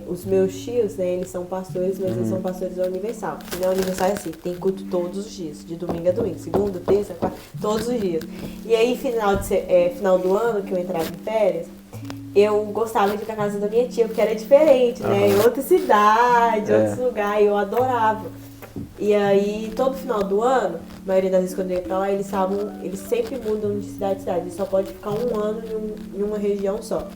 os meus tios, né, eles são pastores, mas eles são pastores da Universal. E na Universal é assim, tem culto todos os dias, de domingo a domingo, segunda, terça, quarta, todos os dias. E aí, final do ano, que eu entrava em férias, eu gostava de ir pra casa da minha tia, porque era diferente, né, em outra cidade, outro lugar, e eu adorava. E aí, todo final do ano, a maioria das vezes quando eu ia pra lá, eles sempre mudam de cidade em cidade, eles só podem ficar um ano em uma região só.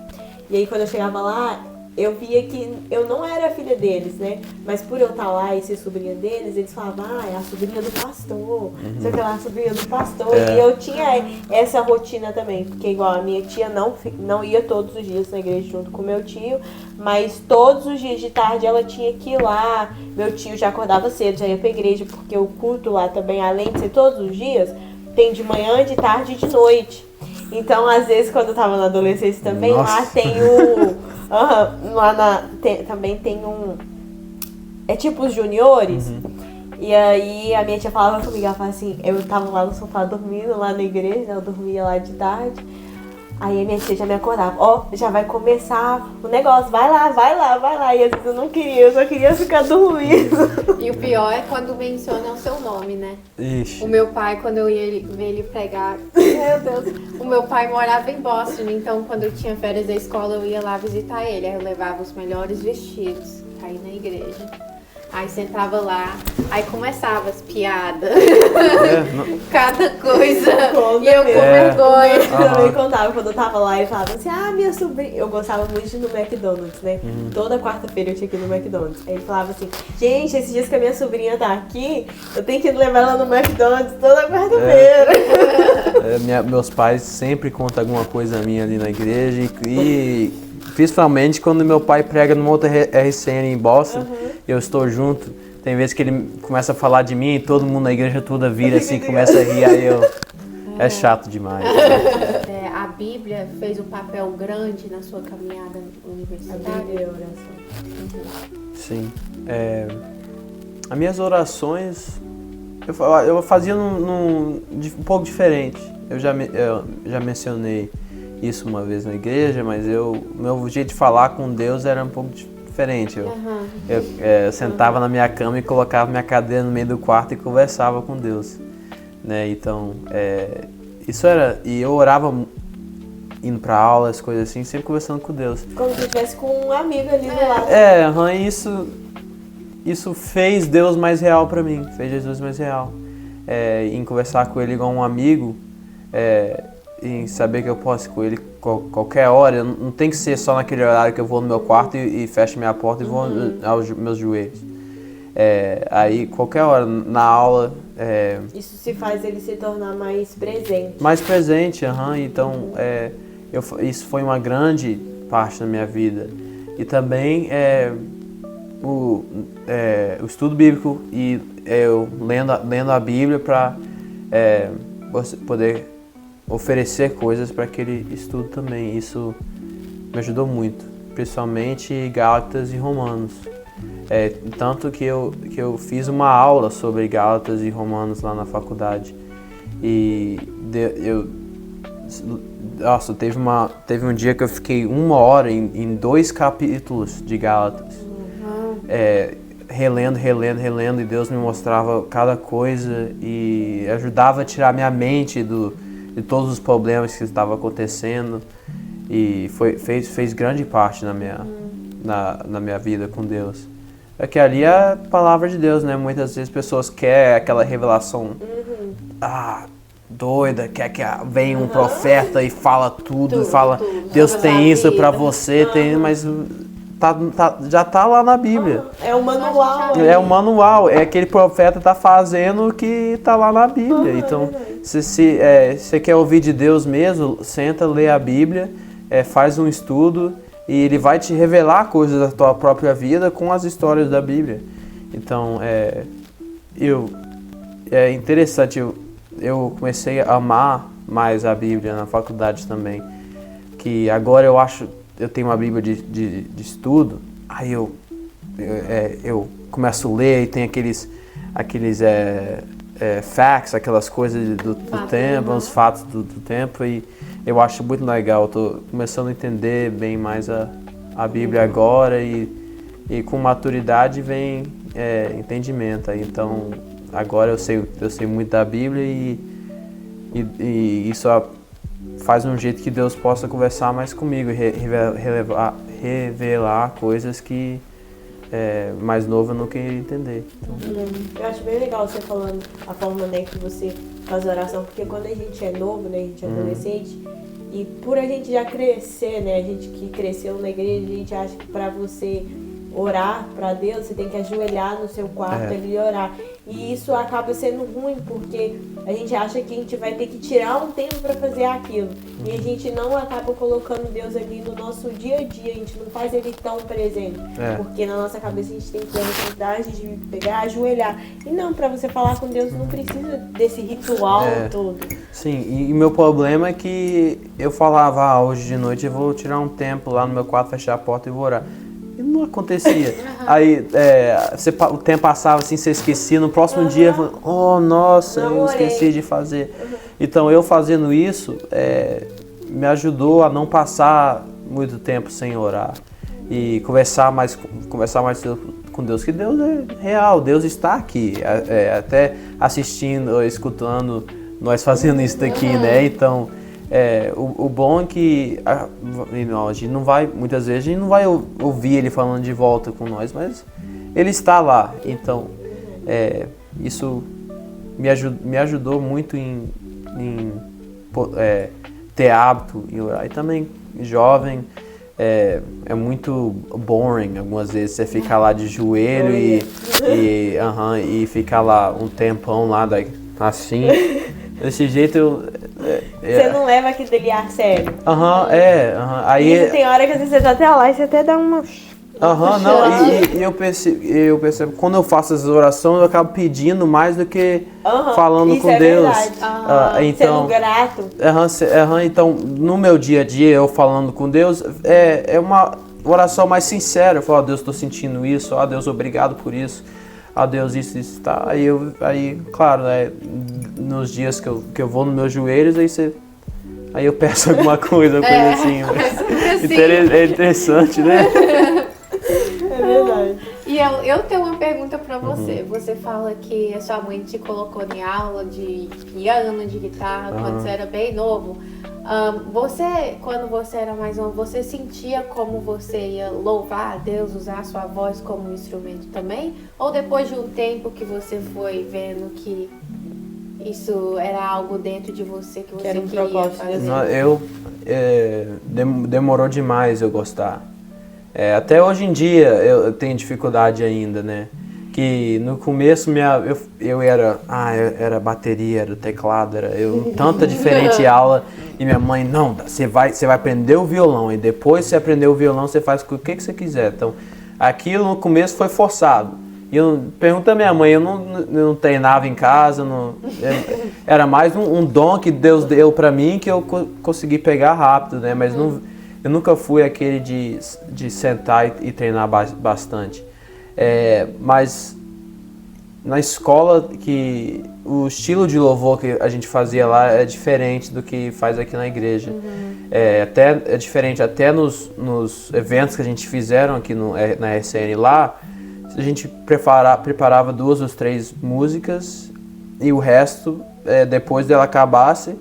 E aí, quando eu chegava lá, eu via que eu não era filha deles, né? Mas por eu estar lá e ser sobrinha deles, eles falavam, é a sobrinha do pastor. Sei que lá, a sobrinha do pastor. E eu tinha essa rotina também, porque igual a minha tia não ia todos os dias na igreja junto com meu tio, mas todos os dias de tarde ela tinha que ir lá. Meu tio já acordava cedo, já ia pra igreja, porque o culto lá também, além de ser todos os dias, tem de manhã, de tarde e de noite. Então, às vezes, quando eu tava na adolescência também, lá tem também tem é tipo os juniores. E aí a minha tia falava comigo, ela falava assim, eu tava lá no sofá dormindo, lá na igreja, eu dormia lá de tarde. Aí a minha tia já me acordava, já vai começar o negócio, vai lá. E às vezes eu não queria, eu só queria ficar dormindo. E o pior é quando mencionam o seu nome, né? Ixi. O meu pai, quando eu ia ver ele pregar, meu Deus, o meu pai morava em Boston, então quando eu tinha férias da escola eu ia lá visitar ele. Aí eu levava os melhores vestidos pra ir na igreja. Aí sentava lá, aí começava as piadas, Não, cada coisa. Conta E eu com mesmo. vergonha. Eu também contava quando eu tava lá e falava assim, minha sobrinha. Eu gostava muito de ir no McDonald's, né? Toda quarta-feira eu tinha que ir no McDonald's. Aí ele falava assim, gente, esses dias que a minha sobrinha tá aqui, eu tenho que levar ela no McDonald's toda quarta-feira. meus pais sempre contam alguma coisa minha ali na igreja e principalmente quando meu pai prega numa outra RCN em Boston, eu estou junto. Tem vezes que ele começa a falar de mim e todo mundo na igreja toda vira assim, começa a rir, aí eu... É chato demais. A Bíblia fez um papel grande na sua caminhada universitária. Bíblia e oração. Sim. As minhas orações, eu fazia um pouco diferente. Eu já mencionei isso uma vez na igreja, mas meu jeito de falar com Deus era um pouco diferente. Eu sentava na minha cama e colocava minha cadeira no meio do quarto e conversava com Deus, né? Então, isso era... E eu orava indo pra aula, as coisas assim, sempre conversando com Deus. Como se estivesse com um amigo ali do lado. Isso fez Deus mais real pra mim, fez Jesus mais real. Em conversar com Ele igual um amigo, em saber que eu posso ir com Ele qualquer hora, não tem que ser só naquele horário que eu vou no meu quarto e fecho minha porta e vou aos meus joelhos. Aí, qualquer hora, na aula... Isso se faz ele se tornar mais presente. Mais presente, então isso foi uma grande parte da minha vida. E também o estudo bíblico e eu lendo a Bíblia para poder oferecer coisas para aquele estudo também. Isso me ajudou muito, principalmente Gálatas e Romanos. Tanto que eu fiz uma aula sobre Gálatas e Romanos lá na faculdade. E teve um dia que eu fiquei 1 hora em 2 capítulos de Gálatas. Relendo, e Deus me mostrava cada coisa e ajudava a tirar minha mente de todos os problemas que estavam acontecendo. E fez grande parte na minha vida com Deus. É que ali é a palavra de Deus, né? Muitas vezes pessoas querem aquela revelação doida, quer que venha um profeta e fala tudo, fala Deus tem isso pra você, mas já tá lá na Bíblia. É o manual. É o manual, aquele profeta tá fazendo o que tá lá na Bíblia. Então, se você quer ouvir de Deus mesmo, senta, lê a Bíblia, faz um estudo, e Ele vai te revelar coisas da tua própria vida com as histórias da Bíblia. Então, é interessante, eu comecei a amar mais a Bíblia na faculdade também. Que agora eu tenho uma Bíblia de estudo, aí eu começo a ler e tem aqueles facts, aquelas coisas do tempo, os fatos do tempo, e eu acho muito legal. Eu tô começando a entender bem mais a Bíblia agora e com maturidade vem entendimento. Então agora eu sei muito da Bíblia e isso faz um jeito que Deus possa conversar mais comigo e revelar coisas que mais novo eu não queria entender. Então... Eu acho bem legal você falando a forma, né, que você faz oração, porque quando a gente é novo, né, a gente é adolescente, e por a gente já crescer, né, a gente que cresceu na igreja, a gente acha que pra você orar pra Deus, você tem que ajoelhar no seu quarto ali e orar. E isso acaba sendo ruim, porque a gente acha que a gente vai ter que tirar um tempo para fazer aquilo. E a gente não acaba colocando Deus ali no nosso dia a dia, a gente não faz Ele tão presente. Porque na nossa cabeça a gente tem que necessidade de pegar, ajoelhar. E não, para você falar com Deus não precisa desse ritual todo. Sim, e meu problema é que eu falava, hoje de noite eu vou tirar um tempo lá no meu quarto, fechar a porta e vou orar. E não acontecia. Aí o tempo passava assim, você esquecia. No próximo dia, nossa, eu esqueci de fazer. Então eu fazendo isso me ajudou a não passar muito tempo sem orar. E conversar mais com Deus, que Deus é real, Deus está aqui. Até assistindo, escutando nós fazendo isso daqui, né? Então... o bom é que a gente não vai, muitas vezes, a gente não vai ouvir ele falando de volta com nós, mas Ele está lá. Então, isso me ajudou muito em ter hábito em orar. E também, jovem, é muito boring algumas vezes. Você ficar lá de joelho e ficar lá um tempão lá, assim. Desse jeito Você não leva aquilo ali a sério. Aí Isso tem hora que às vezes você tá até lá e você até dá uma... E eu percebo, quando eu faço essas orações, eu acabo pedindo mais do que falando com Deus. Sendo grato. Então, no meu dia a dia, eu falando com Deus, é uma oração mais sincera. Eu falo, Deus, estou sentindo isso, Deus, obrigado por isso. Deus, isso, tá. Aí, claro, né, nos dias que eu vou nos meus joelhos, aí eu peço alguma coisa assim. É interessante, né? É verdade. E eu tenho uma pergunta pra você. Você fala que a sua mãe te colocou em aula de piano, de guitarra, quando você era bem novo. Quando você era mais novo, você sentia como você ia louvar a Deus, usar a sua voz como instrumento também? Ou depois de um tempo que você foi vendo que isso era algo dentro de você que você queria fazer? Demorou demais eu gostar. Até hoje em dia eu tenho dificuldade ainda, né? Que no começo eu era bateria, era teclado, tanta diferente aula. E minha mãe, não, você vai aprender o violão. E depois que você aprender o violão, você faz o que você quiser. Então, aquilo no começo foi forçado. E pergunta à minha mãe, eu não treinava em casa, era mais um dom que Deus deu pra mim que eu consegui pegar rápido, né? Mas eu nunca fui aquele de sentar e treinar bastante. Mas na escola, que o estilo de louvor que a gente fazia lá é diferente do que faz aqui na igreja. É diferente, até nos eventos que a gente fizeram aqui na RCN lá, a gente preparava 2 ou 3 músicas e o resto, depois dela acabasse,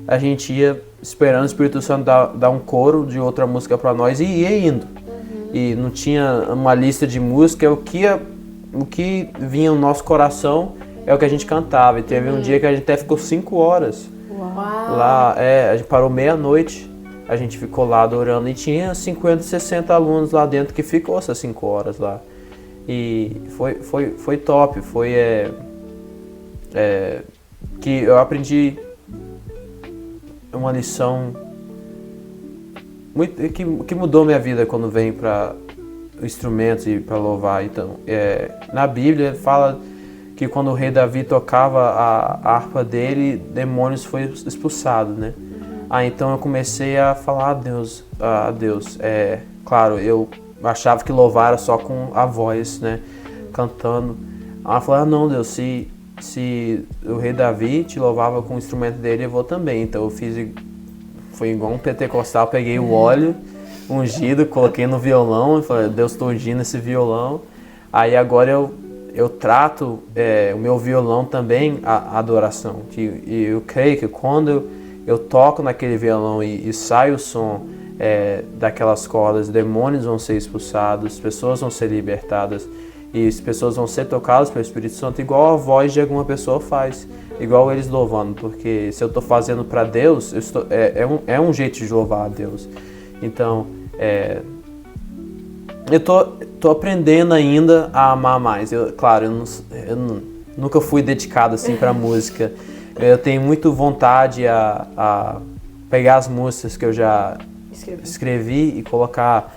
a gente ia esperando o Espírito Santo dar um coro de outra música para nós e ia indo. E não tinha uma lista de música, o que vinha no nosso coração é o que a gente cantava. E teve um dia que a gente até ficou 5 horas. Uau. Lá. A gente parou meia-noite, a gente ficou lá adorando. E tinha 50, 60 alunos lá dentro que ficou essas 5 horas lá. E foi top, que eu aprendi uma lição muito, que mudou minha vida quando vem para instrumentos e para louvar. Então, na Bíblia fala que quando o rei Davi tocava a harpa dele, demônios foi expulsado, né? Então eu comecei a falar a Deus. Claro, eu achava que louvar era só com a voz, né? Cantando. Ela falou, não, Deus, se o rei Davi te louvava com o instrumento dele, eu vou também. Então eu foi igual um pentecostal, peguei o óleo ungido, coloquei no violão e falei, Deus, estou ungindo esse violão. Aí agora eu trato o meu violão também a adoração. E eu creio que quando eu toco naquele violão e sai o som daquelas cordas, demônios vão ser expulsados, pessoas vão ser libertadas. E as pessoas vão ser tocadas pelo Espírito Santo igual a voz de alguma pessoa faz, igual eles louvando, porque se eu estou fazendo para Deus, é um jeito de louvar a Deus. Então, eu tô aprendendo ainda a amar mais. Claro, eu nunca fui dedicado assim para música. Eu tenho muito vontade a pegar as músicas que eu já escrevi e colocar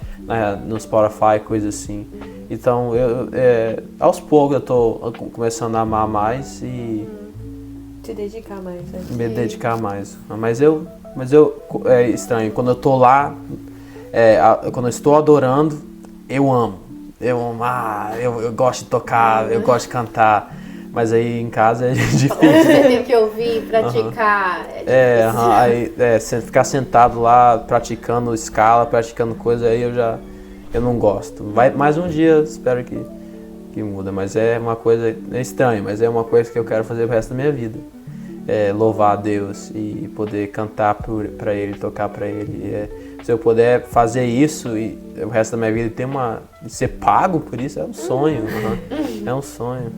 no Spotify, coisa assim. Então, aos poucos eu tô começando a amar mais e te dedicar mais, né? Me dedicar mais. Mas é estranho, quando eu tô lá, quando eu estou adorando, eu amo. Eu gosto de tocar, eu gosto de cantar. Mas aí em casa é difícil. Você tem que ouvir, praticar. Ficar sentado lá, praticando escala, praticando coisa, aí eu não gosto. Mais um dia, espero que muda. Mas é uma coisa estranha, mas é uma coisa que eu quero fazer o resto da minha vida. Louvar a Deus e poder cantar para Ele, tocar para Ele. Se eu puder fazer isso e o resto da minha vida e ser pago por isso, é um sonho. É um sonho.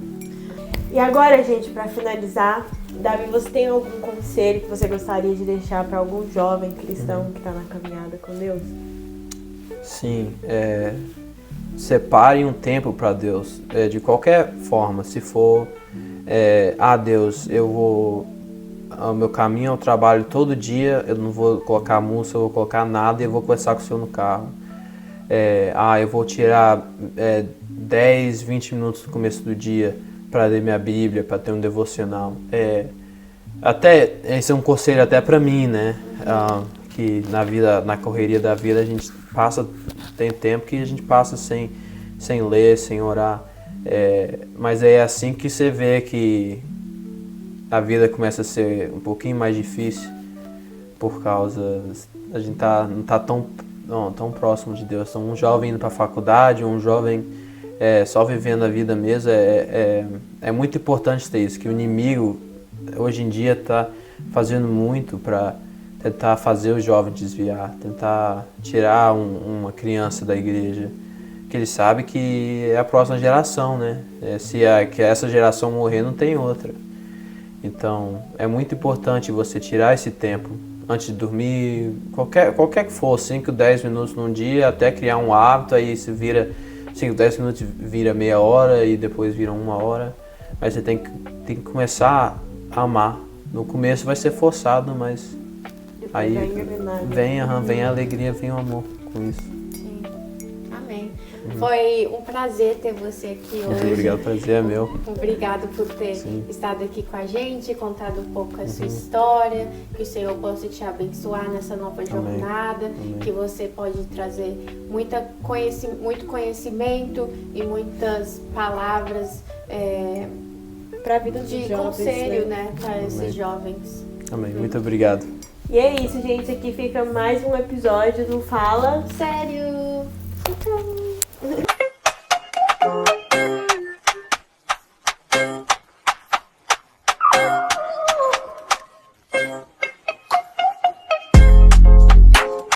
E agora, gente, para finalizar, Davi, você tem algum conselho que você gostaria de deixar para algum jovem cristão que está na caminhada com Deus? Sim, separe um tempo para Deus, de qualquer forma. Se for, Deus, o meu caminho ao trabalho todo dia, eu não vou colocar música, eu vou colocar nada e eu vou conversar com o Senhor no carro. Eu vou tirar 10, 20 minutos no começo do dia para ler minha Bíblia, para ter um devocional. Esse é um conselho até para mim, né? Que na correria da vida a gente tem tempo que a gente passa sem ler, sem orar. Mas é assim que você vê que a vida começa a ser um pouquinho mais difícil, por causa a gente não tá tão próximo de Deus. Então, um jovem indo para a faculdade, um jovem só vivendo a vida mesmo, é muito importante ter isso, que o inimigo hoje em dia está fazendo muito para tentar fazer o jovem desviar, tentar tirar uma criança da igreja, que ele sabe que é a próxima geração, né? Que essa geração morrer, não tem outra. Então, é muito importante você tirar esse tempo antes de dormir, qualquer que for, 5, 10 minutos num dia, até criar um hábito, aí se vira 5, 10 minutos, vira meia hora e depois vira 1 hora. Mas você tem que começar a amar. No começo vai ser forçado, mas Depois aí vem a alegria, vem o amor com isso. Sim. Amém. Foi um prazer ter você aqui hoje. Muito obrigado, prazer é meu. Obrigado por ter estado aqui com a gente, contado um pouco a sua história, que o Senhor possa te abençoar nessa nova jornada, Amém. que você pode trazer muito conhecimento e muitas palavras para a vida de jovens, conselho, né, para esses jovens. Amém. Muito obrigado. E é isso, gente. Aqui fica mais um episódio do Fala Sério!